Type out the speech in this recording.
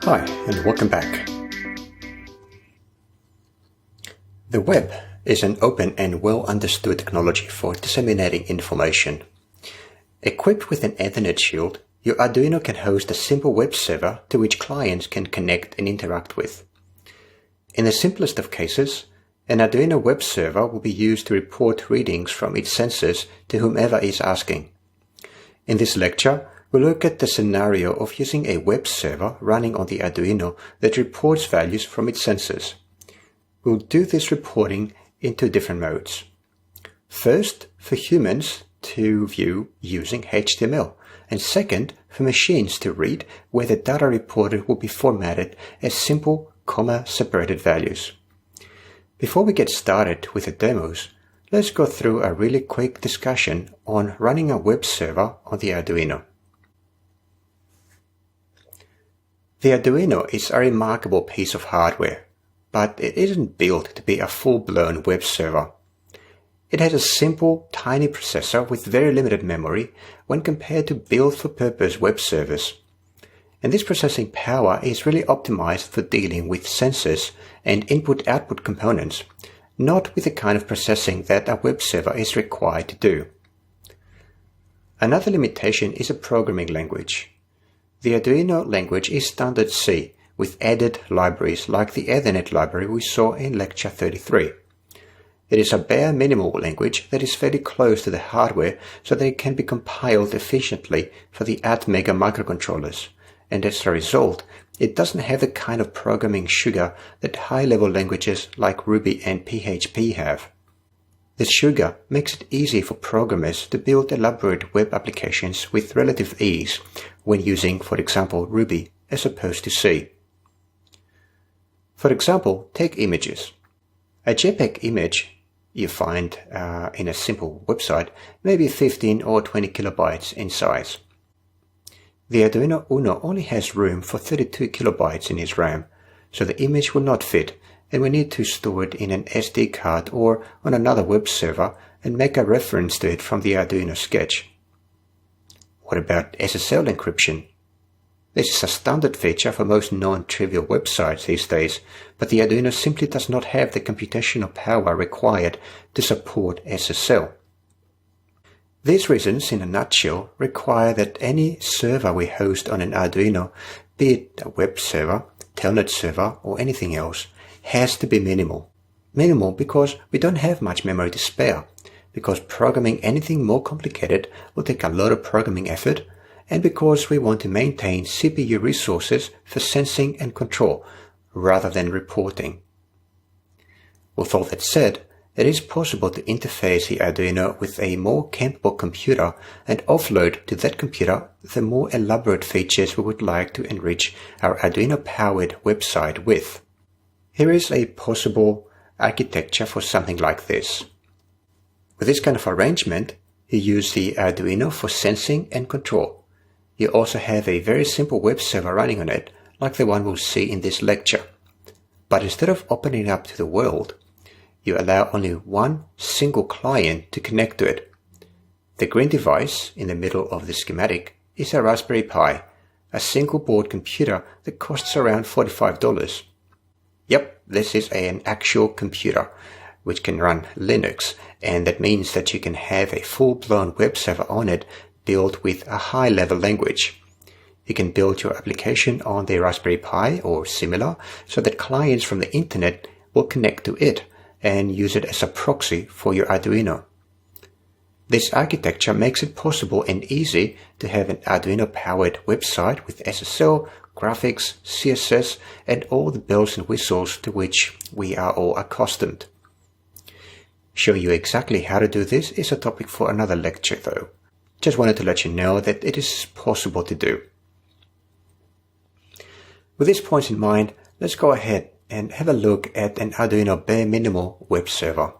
Hi, and welcome back. The web is an open and well understood technology for disseminating information. Equipped with an Ethernet shield, your Arduino can host a simple web server to which clients can connect and interact with. In the simplest of cases, an Arduino web server will be used to report readings from its sensors to whomever is asking. In this lecture, we'll look at the scenario of using a web server running on the Arduino that reports values from its sensors. We'll do this reporting in two different modes. First, for humans to view using HTML, and second, for machines to read, where the data reported will be formatted as simple, comma-separated values. Before we get started with the demos, let's go through a really quick discussion on running a web server on the Arduino. The Arduino is a remarkable piece of hardware, but it isn't built to be a full-blown web server. It has a simple, tiny processor with very limited memory when compared to built-for-purpose web servers. And this processing power is really optimized for dealing with sensors and input-output components, not with the kind of processing that a web server is required to do. Another limitation is a programming language. The Arduino language is standard C, with added libraries like the Ethernet library we saw in Lecture 33. It is a bare minimal language that is fairly close to the hardware so that it can be compiled efficiently for the Atmega microcontrollers, and as a result, it doesn't have the kind of programming sugar that high-level languages like Ruby and PHP have. This sugar makes it easy for programmers to build elaborate web applications with relative ease when using, for example, Ruby as opposed to C. For example, take images. A JPEG image you find in a simple website may be 15 or 20 kilobytes in size. The Arduino Uno only has room for 32 kilobytes in its RAM, so the image will not fit, and we need to store it in an SD card or on another web server and make a reference to it from the Arduino sketch. What about SSL encryption? This is a standard feature for most non-trivial websites these days, but the Arduino simply does not have the computational power required to support SSL. These reasons, in a nutshell, require that any server we host on an Arduino, be it a web server, telnet server, or anything else, has to be minimal. Minimal because we don't have much memory to spare, because programming anything more complicated will take a lot of programming effort, and because we want to maintain CPU resources for sensing and control, rather than reporting. With all that said, it is possible to interface the Arduino with a more capable computer and offload to that computer the more elaborate features we would like to enrich our Arduino-powered website with. Here is a possible architecture for something like this. With this kind of arrangement, you use the Arduino for sensing and control. You also have a very simple web server running on it, like the one we'll see in this lecture. But instead of opening it up to the world, you allow only one single client to connect to it. The green device in the middle of the schematic is a Raspberry Pi, a single board computer that costs around $45. Yep, this is an actual computer which can run Linux, and that means that you can have a full-blown web server on it built with a high-level language. You can build your application on the Raspberry Pi or similar so that clients from the internet will connect to it and use it as a proxy for your Arduino. This architecture makes it possible and easy to have an Arduino-powered website with SSL, graphics, CSS, and all the bells and whistles to which we are all accustomed. Showing you exactly how to do this is a topic for another lecture though. Just wanted to let you know that it is possible to do. With these points in mind, let's go ahead and have a look at an Arduino bare minimal web server.